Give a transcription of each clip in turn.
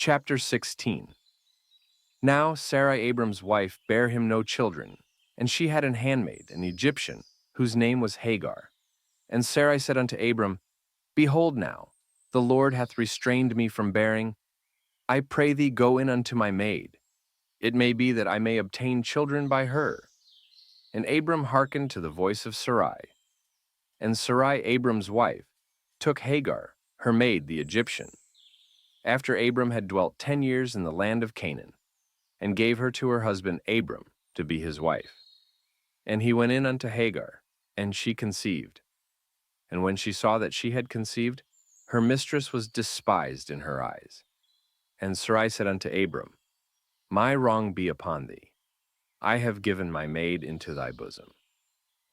Chapter 16. Now Sarai Abram's wife bare him no children, and she had an handmaid, an Egyptian, whose name was Hagar. And Sarai said unto Abram, Behold now, the Lord hath restrained me from bearing. I pray thee go in unto my maid. It may be that I may obtain children by her. And Abram hearkened to the voice of Sarai. And Sarai Abram's wife took Hagar, her maid the Egyptian, after Abram had dwelt 10 years in the land of Canaan, and gave her to her husband Abram to be his wife. And he went in unto Hagar, and she conceived. And when she saw that she had conceived, her mistress was despised in her eyes. And Sarai said unto Abram, My wrong be upon thee. I have given my maid into thy bosom.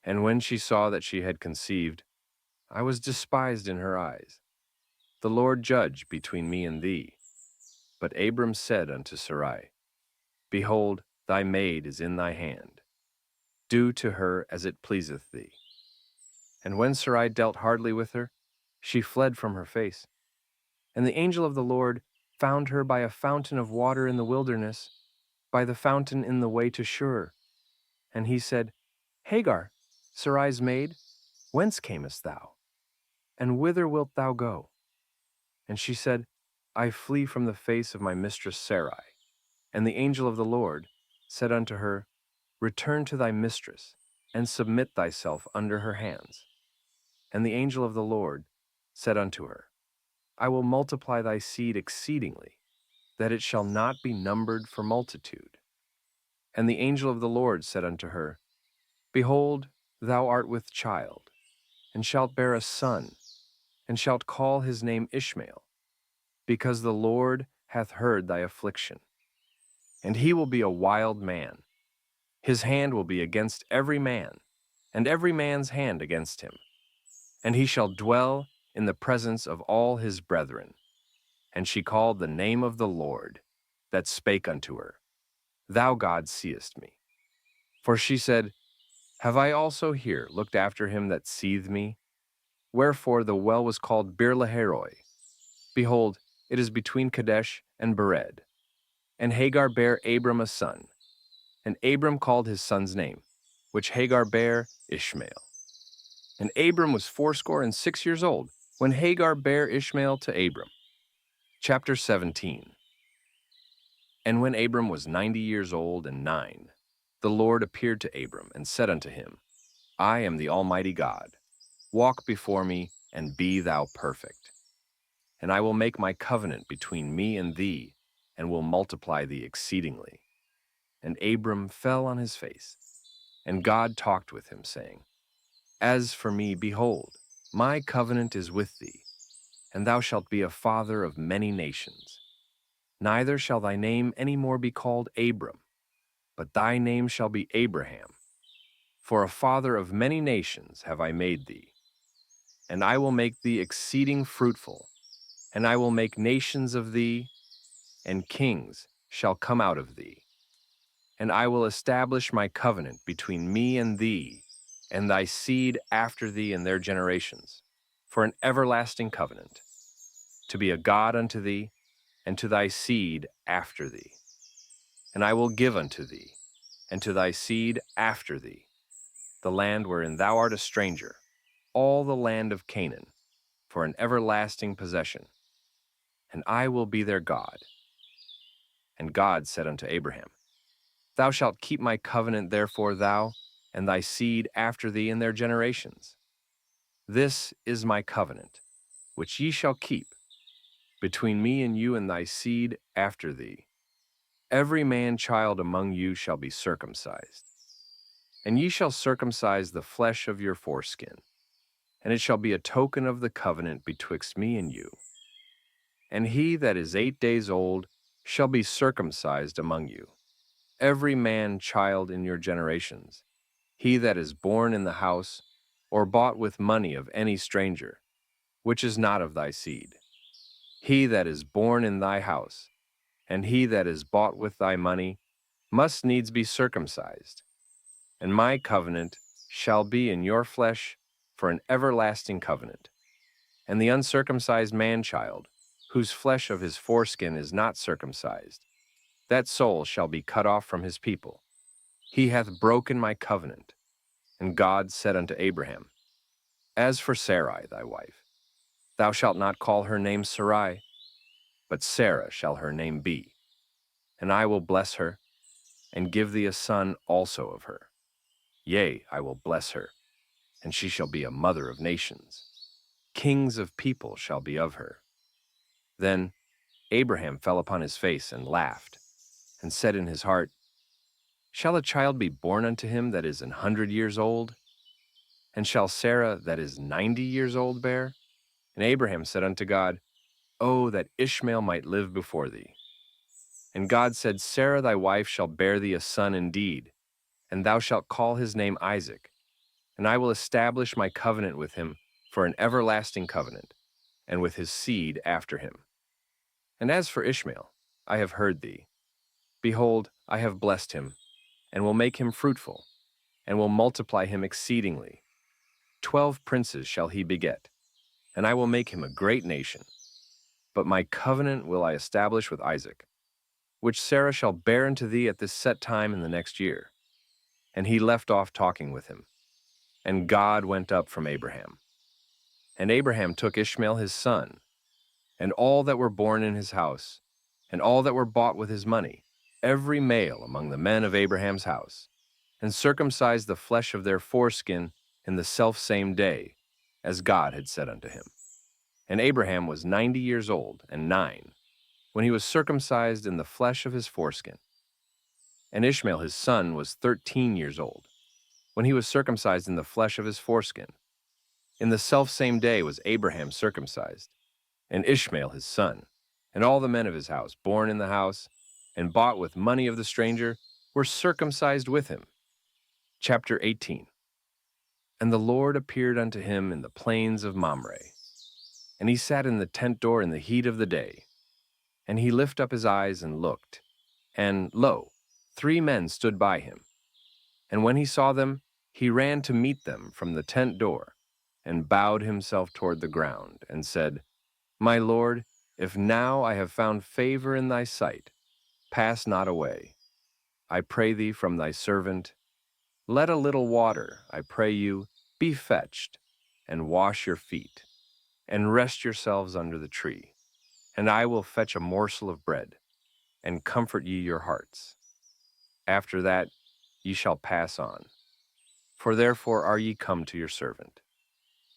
And when she saw that she had conceived, I was despised in her eyes. The Lord judge between me and thee. But Abram said unto Sarai, Behold, thy maid is in thy hand. Do to her as it pleaseth thee. And when Sarai dealt hardly with her, she fled from her face. And the angel of the Lord found her by a fountain of water in the wilderness, by the fountain in the way to Shur. And he said, Hagar, Sarai's maid, whence camest thou? And whither wilt thou go? And she said, I flee from the face of my mistress Sarai. And the angel of the Lord said unto her, Return to thy mistress, and submit thyself under her hands. And the angel of the Lord said unto her, I will multiply thy seed exceedingly, that it shall not be numbered for multitude. And the angel of the Lord said unto her, Behold, thou art with child, and shalt bear a son, and shalt call his name Ishmael, because the Lord hath heard thy affliction. And he will be a wild man. His hand will be against every man, and every man's hand against him. And he shall dwell in the presence of all his brethren. And she called the name of the Lord that spake unto her, Thou God seest me. For she said, Have I also here looked after him that seethed me? Wherefore the well was called Beer-lahai-roi. Behold, it is between Kadesh and Bered. And Hagar bare Abram a son, and Abram called his son's name, which Hagar bare, Ishmael. And Abram was 86 years old, when Hagar bare Ishmael to Abram. Chapter 17. And when Abram was 90 years old and 9, the Lord appeared to Abram and said unto him, I am the Almighty God. Walk before me, and be thou perfect. And I will make my covenant between me and thee, and will multiply thee exceedingly. And Abram fell on his face. And God talked with him, saying, As for me, behold, my covenant is with thee, and thou shalt be a father of many nations. Neither shall thy name any more be called Abram, but thy name shall be Abraham. For a father of many nations have I made thee. And I will make thee exceeding fruitful, and I will make nations of thee, and kings shall come out of thee. And I will establish my covenant between me and thee, and thy seed after thee in their generations, for an everlasting covenant, to be a God unto thee, and to thy seed after thee. And I will give unto thee, and to thy seed after thee, the land wherein thou art a stranger, all the land of Canaan, for an everlasting possession. And I will be their God. And God said unto Abraham, Thou shalt keep my covenant, therefore thou, and thy seed after thee in their generations. This is my covenant, which ye shall keep, between me and you and thy seed after thee. Every man-child among you shall be circumcised. And ye shall circumcise the flesh of your foreskin, and it shall be a token of the covenant betwixt me and you. And he that is 8 days old shall be circumcised among you, every man-child in your generations, he that is born in the house, or bought with money of any stranger, which is not of thy seed. He that is born in thy house, and he that is bought with thy money, must needs be circumcised. And my covenant shall be in your flesh for an everlasting covenant. And the uncircumcised man-child whose flesh of his foreskin is not circumcised, that soul shall be cut off from his people. He hath broken my covenant. And God said unto Abraham, As for Sarai thy wife, thou shalt not call her name Sarai, but Sarah shall her name be. And I will bless her, and give thee a son also of her. Yea, I will bless her, and she shall be a mother of nations. Kings of people shall be of her. Then Abraham fell upon his face and laughed, and said in his heart, Shall a child be born unto him that is 100 years old? And shall Sarah that is 90 years old bear? And Abraham said unto God, Oh, that Ishmael might live before thee. And God said, Sarah thy wife shall bear thee a son indeed, and thou shalt call his name Isaac. And I will establish my covenant with him for an everlasting covenant, and with his seed after him. And as for Ishmael, I have heard thee. Behold, I have blessed him, and will make him fruitful, and will multiply him exceedingly. 12 princes shall he beget, and I will make him a great nation. But my covenant will I establish with Isaac, which Sarah shall bear unto thee at this set time in the next year. And he left off talking with him. And God went up from Abraham. And Abraham took Ishmael his son, and all that were born in his house, and all that were bought with his money, every male among the men of Abraham's house, and circumcised the flesh of their foreskin in the selfsame day, as God had said unto him. And Abraham was 90 years old and 9, when he was circumcised in the flesh of his foreskin. And Ishmael his son was 13 years old, when he was circumcised in the flesh of his foreskin. In the selfsame day was Abraham circumcised, and Ishmael his son, and all the men of his house, born in the house, and bought with money of the stranger, were circumcised with him. Chapter 18. And the Lord appeared unto him in the plains of Mamre. And he sat in the tent door in the heat of the day. And he lifted up his eyes and looked, and lo, 3 men stood by him. And when he saw them, he ran to meet them from the tent door, and bowed himself toward the ground, and said, My Lord, if now I have found favor in thy sight, pass not away. I pray thee from thy servant. Let a little water, I pray you, be fetched, and wash your feet, and rest yourselves under the tree. And I will fetch a morsel of bread, and comfort ye your hearts. After that ye shall pass on. For therefore are ye come to your servant.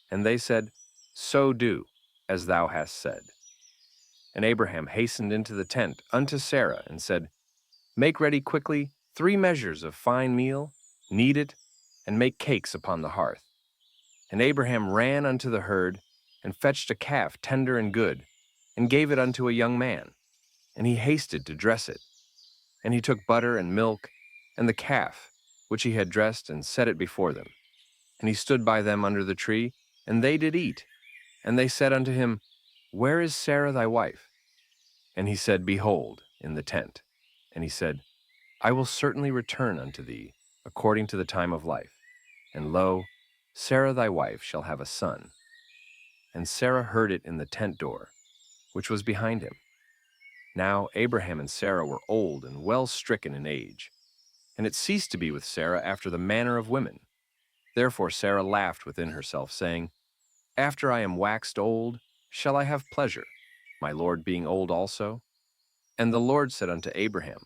And they said, So do, as thou hast said. And Abraham hastened into the tent unto Sarah, and said, Make ready quickly 3 measures of fine meal, knead it, and make cakes upon the hearth. And Abraham ran unto the herd, and fetched a calf tender and good, and gave it unto a young man. And he hasted to dress it. And he took butter and milk, and the calf, which he had dressed, and set it before them. And he stood by them under the tree, and they did eat. And they said unto him, Where is Sarah thy wife? And he said, Behold, in the tent. And he said, I will certainly return unto thee, according to the time of life. And lo, Sarah thy wife shall have a son. And Sarah heard it in the tent door, which was behind him. Now Abraham and Sarah were old and well stricken in age, and it ceased to be with Sarah after the manner of women. Therefore Sarah laughed within herself, saying, After I am waxed old, shall I have pleasure, my Lord being old also? And the Lord said unto Abraham,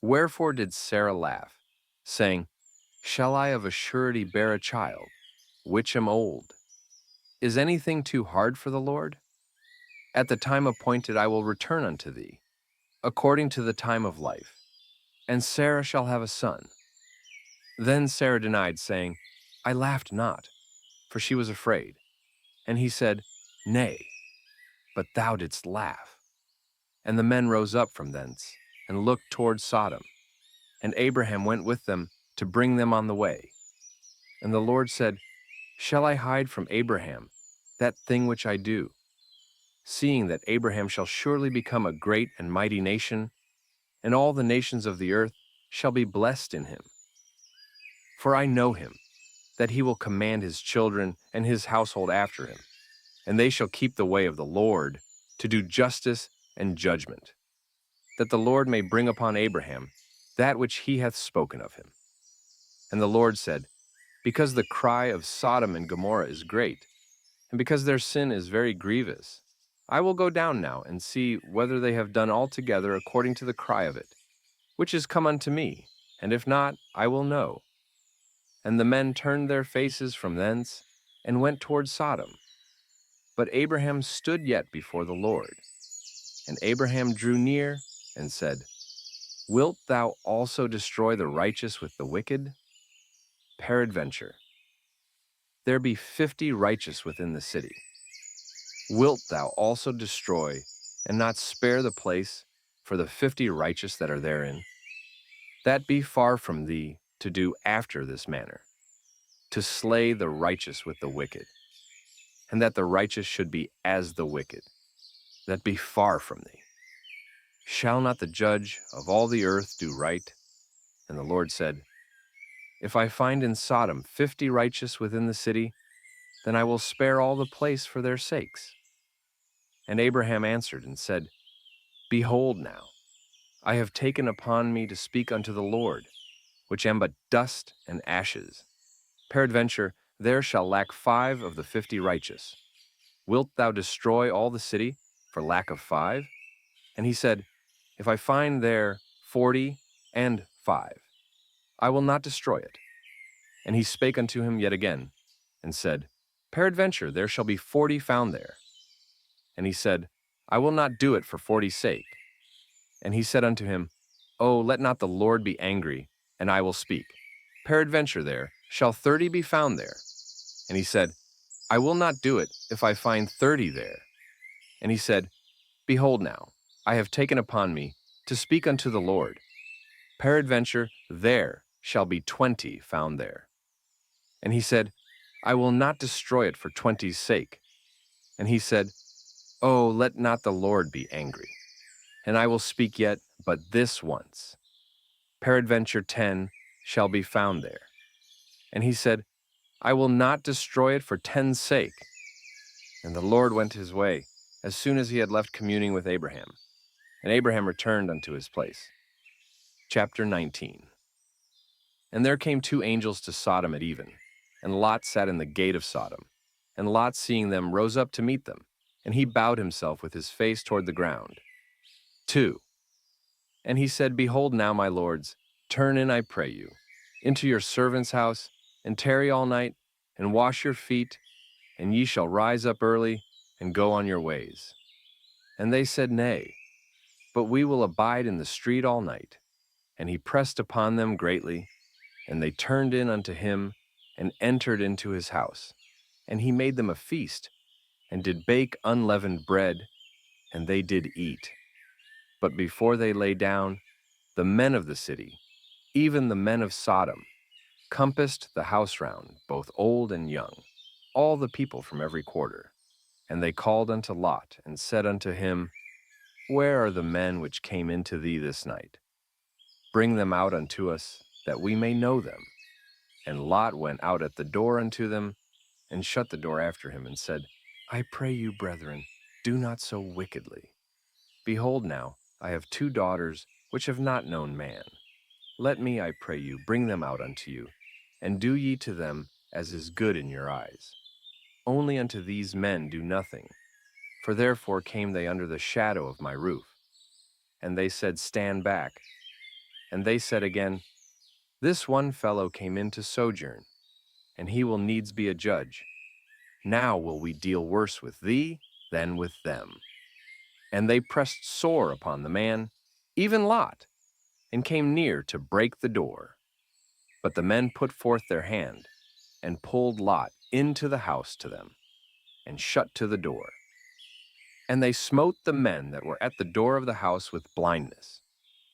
Wherefore did Sarah laugh, saying, Shall I of a surety bear a child, which am old? Is anything too hard for the Lord? At the time appointed I will return unto thee, according to the time of life, and Sarah shall have a son. Then Sarah denied, saying, I laughed not, for she was afraid. And he said, Nay, but thou didst laugh. And the men rose up from thence, and looked toward Sodom. And Abraham went with them to bring them on the way. And the Lord said, Shall I hide from Abraham that thing which I do, seeing that Abraham shall surely become a great and mighty nation, and all the nations of the earth shall be blessed in him? For I know him, that he will command his children and his household after him, and they shall keep the way of the Lord to do justice and judgment, that the Lord may bring upon Abraham that which he hath spoken of him. And the Lord said, Because the cry of Sodom and Gomorrah is great, and because their sin is very grievous, I will go down now and see whether they have done altogether according to the cry of it, which is come unto me, and if not, I will know. And the men turned their faces from thence, and went toward Sodom. But Abraham stood yet before the Lord. And Abraham drew near, and said, Wilt thou also destroy the righteous with the wicked? Peradventure, there be 50 righteous within the city. Wilt thou also destroy, and not spare the place for the 50 righteous that are therein? That be far from thee to do after this manner, to slay the righteous with the wicked, and that the righteous should be as the wicked. That be far from thee. Shall not the judge of all the earth do right? And the Lord said, If I find in Sodom 50 righteous within the city, then I will spare all the place for their sakes. And Abraham answered and said, Behold now, I have taken upon me to speak unto the Lord, which am but dust and ashes. Peradventure, there shall lack 5 of the 50 righteous. Wilt thou destroy all the city for lack of 5? And he said, If I find there 40 and 5, I will not destroy it. And he spake unto him yet again, and said, Peradventure there shall be 40 found there. And he said, I will not do it for 40's sake. And he said unto him, Oh, let not the Lord be angry, and I will speak. Peradventure there shall 30 be found there. And he said, I will not do it if I find 30 there. And he said, Behold now, I have taken upon me to speak unto the Lord. Peradventure there shall be 20 found there. And he said, I will not destroy it for 20's sake. And he said, Oh, let not the Lord be angry, and I will speak yet but this once. Peradventure 10 shall be found there. And he said, I will not destroy it for 10's sake. And the Lord went his way, as soon as he had left communing with Abraham. And Abraham returned unto his place. Chapter 19. And there came 2 angels to Sodom at even, and Lot sat in the gate of Sodom. And Lot, seeing them, rose up to meet them, and he bowed himself with his face toward the ground. 2. And he said, Behold now, my lords, turn in, I pray you, into your servant's house, and tarry all night, and wash your feet, and ye shall rise up early, and go on your ways. And they said, Nay, but we will abide in the street all night. And he pressed upon them greatly, and they turned in unto him, and entered into his house. And he made them a feast, and did bake unleavened bread, and they did eat. But before they lay down, the men of the city, even the men of Sodom, compassed the house round, both old and young, all the people from every quarter. And they called unto Lot, and said unto him, Where are the men which came into thee this night? Bring them out unto us, that we may know them. And Lot went out at the door unto them, and shut the door after him, and said, I pray you, brethren, do not so wickedly. Behold now, I have 2 daughters, which have not known man. Let me, I pray you, bring them out unto you, and do ye to them as is good in your eyes. Only unto these men do nothing, for therefore came they under the shadow of my roof. And they said, Stand back. And they said again, This one fellow came in to sojourn, and he will needs be a judge. Now will we deal worse with thee than with them. And they pressed sore upon the man, even Lot, and came near to break the door. But the men put forth their hand, and pulled Lot into the house to them, and shut to the door. And they smote the men that were at the door of the house with blindness,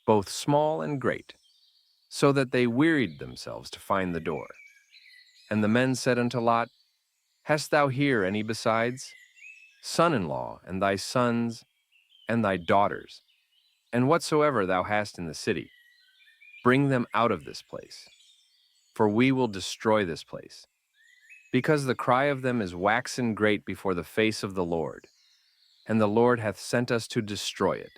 both small and great, so that they wearied themselves to find the door. And the men said unto Lot, Hast thou here any besides? Son-in-law, and thy sons, and thy daughters, and whatsoever thou hast in the city, bring them out of this place. For we will destroy this place, because the cry of them is waxen great before the face of the Lord. and the Lord hath sent us to destroy it.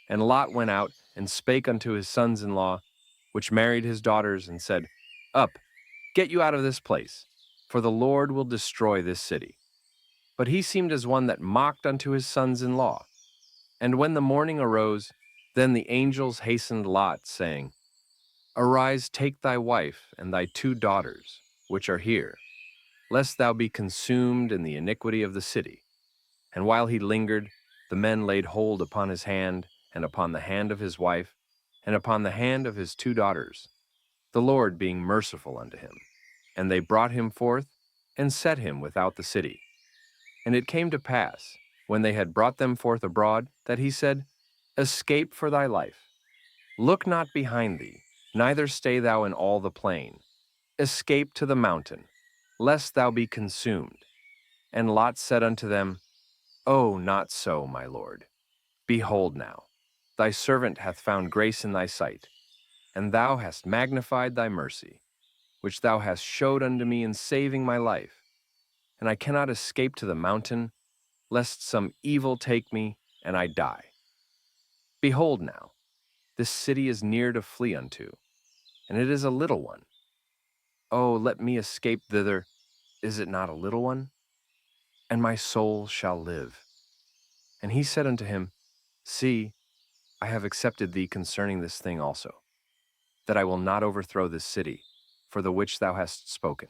And Lot went out and spake unto his sons-in-law, which married his daughters, and said, Up, get you out of this place, for the Lord will destroy this city. But he seemed as one that mocked unto his sons-in-law. And when the morning arose, then the angels hastened Lot, saying, Arise, take thy wife and thy 2 daughters, which are here, lest thou be consumed in the iniquity of the city. And while he lingered, the men laid hold upon his hand, and upon the hand of his wife, and upon the hand of his 2 daughters, the Lord being merciful unto him. And they brought him forth, and set him without the city. And it came to pass, when they had brought them forth abroad, that he said, Escape for thy life. Look not behind thee, neither stay thou in all the plain. Escape to the mountain, lest thou be consumed. And Lot said unto them, Oh, not so, my lord. Behold now, thy servant hath found grace in thy sight, and thou hast magnified thy mercy, which thou hast showed unto me in saving my life. And I cannot escape to the mountain, lest some evil take me, and I die. Behold now, this city is near to flee unto, and it is a little one. Oh, let me escape thither, is it not a little one? And my soul shall live. And he said unto him, See, I have accepted thee concerning this thing also, that I will not overthrow this city, for the which thou hast spoken.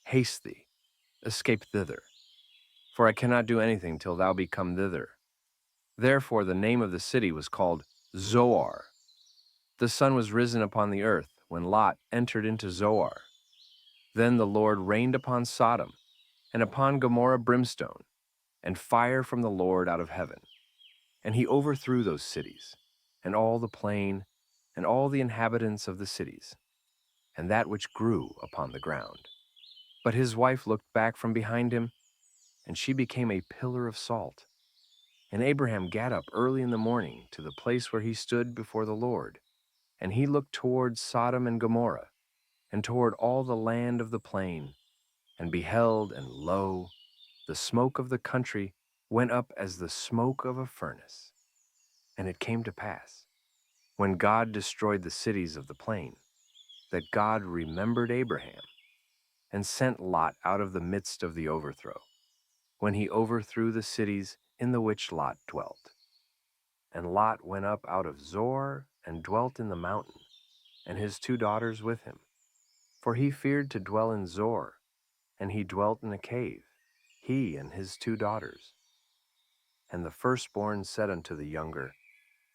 Haste thee, escape thither, for I cannot do anything till thou be come thither. Therefore the name of the city was called Zoar. The sun was risen upon the earth when Lot entered into Zoar. Then the Lord rained upon Sodom, and upon Gomorrah brimstone, and fire from the Lord out of heaven. And he overthrew those cities, and all the plain, and all the inhabitants of the cities, and that which grew upon the ground. But his wife looked back from behind him, and she became a pillar of salt. And Abraham gat up early in the morning to the place where he stood before the Lord, and he looked toward Sodom and Gomorrah, and toward all the land of the plain, and beheld, and lo, the smoke of the country went up as the smoke of a furnace. And it came to pass, when God destroyed the cities of the plain, that God remembered Abraham, and sent Lot out of the midst of the overthrow, when he overthrew the cities in the which Lot dwelt. And Lot went up out of Zoar, and dwelt in the mountain, and his 2 daughters with him. For he feared to dwell in Zoar, and he dwelt in a cave, he and his 2 daughters. And the firstborn said unto the younger,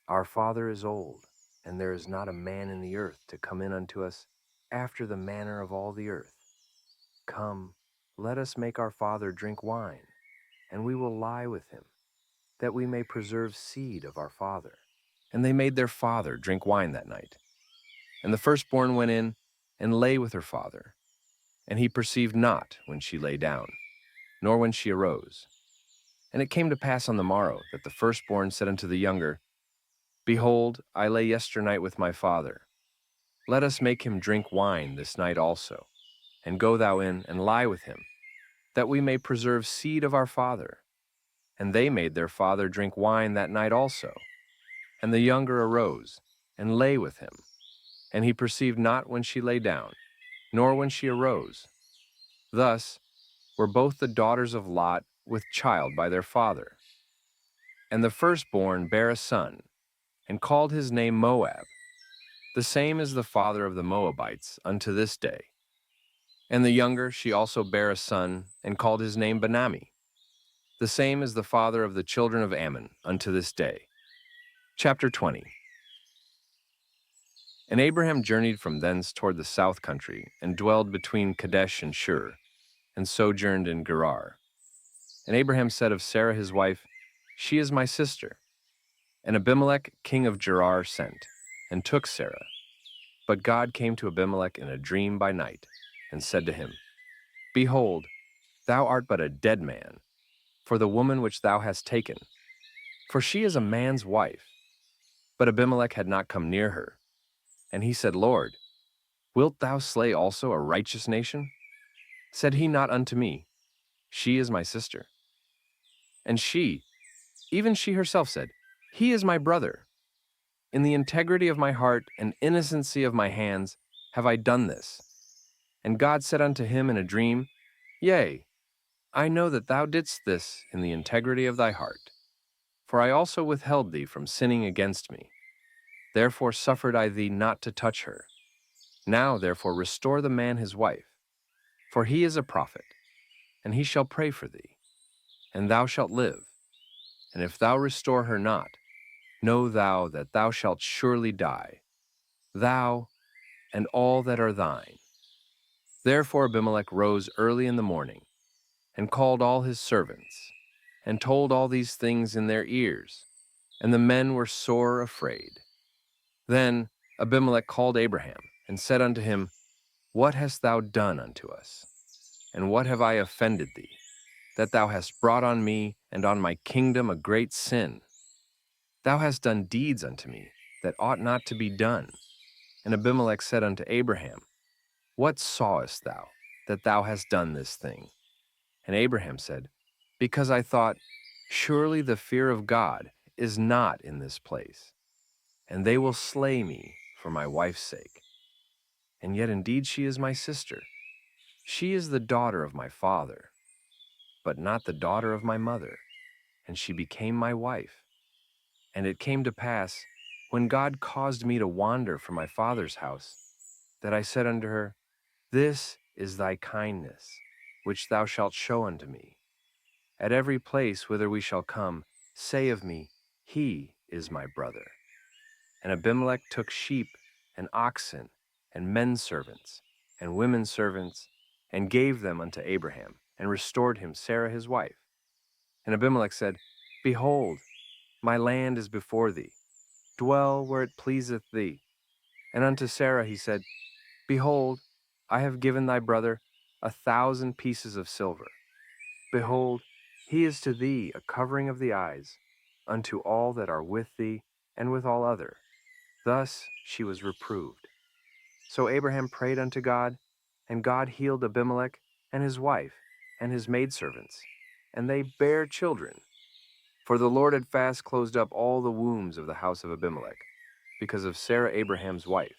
Our father is old, and there is not a man in the earth to come in unto us after the manner of all the earth. Come, let us make our father drink wine, and we will lie with him, that we may preserve seed of our father. And they made their father drink wine that night. And the firstborn went in, and lay with her father. And he perceived not when she lay down, nor when she arose. And it came to pass on the morrow, that the firstborn said unto the younger, Behold, I lay yesternight with my father. Let us make him drink wine this night also, and go thou in, and lie with him, that we may preserve seed of our father. And they made their father drink wine that night also. And the younger arose, and lay with him. And he perceived not when she lay down, nor when she arose. Thus were both the daughters of Lot with child by their father. And the firstborn bare a son, and called his name Moab. The same is the father of the Moabites unto this day. And the younger she also bare a son, and called his name Benami. The same is the father of the children of Ammon unto this day. Chapter 20. And Abraham journeyed from thence toward the south country, and dwelled between Kadesh and Shur, and sojourned in Gerar. And Abraham said of Sarah his wife, She is my sister. And Abimelech king of Gerar sent, and took Sarah. But God came to Abimelech in a dream by night, and said to him, Behold, thou art but a dead man, for the woman which thou hast taken, for she is a man's wife. But Abimelech had not come near her. And he said, Lord, wilt thou slay also a righteous nation? Said he not unto me, She is my sister? And even she herself said, "He is my brother. In the integrity of my heart and innocency of my hands have I done this." And God said unto him in a dream, "Yea, I know that thou didst this in the integrity of thy heart, for I also withheld thee from sinning against me. Therefore suffered I thee not to touch her. Now therefore restore the man his wife, for he is a prophet, and he shall pray for thee, and thou shalt live. And if thou restore her not, know thou that thou shalt surely die, thou and all that are thine." Therefore Abimelech rose early in the morning, and called all his servants, and told all these things in their ears, and the men were sore afraid. Then Abimelech called Abraham, and said unto him, "What hast thou done unto us? And what have I offended thee, that thou hast brought on me and on my kingdom a great sin? Thou hast done deeds unto me that ought not to be done." And Abimelech said unto Abraham, "What sawest thou, that thou hast done this thing?" And Abraham said, "Because I thought, surely the fear of God is not in this place, and they will slay me for my wife's sake. And yet indeed she is my sister. She is the daughter of my father, but not the daughter of my mother, and she became my wife. And it came to pass, when God caused me to wander from my father's house, that I said unto her, This is thy kindness, which thou shalt show unto me. At every place whither we shall come, say of me, He is my brother." And Abimelech took sheep and oxen and men servants and women servants, and gave them unto Abraham, and restored him Sarah his wife. And Abimelech said, "Behold, my land is before thee. Dwell where it pleaseth thee." And unto Sarah he said, "Behold, I have given thy brother 1,000 pieces of silver. Behold, he is to thee a covering of the eyes, unto all that are with thee, and with all other." Thus she was reproved. So Abraham prayed unto God, and God healed Abimelech and his wife and his maidservants, and they bare children. For the Lord had fast closed up all the wombs of the house of Abimelech, because of Sarah Abraham's wife.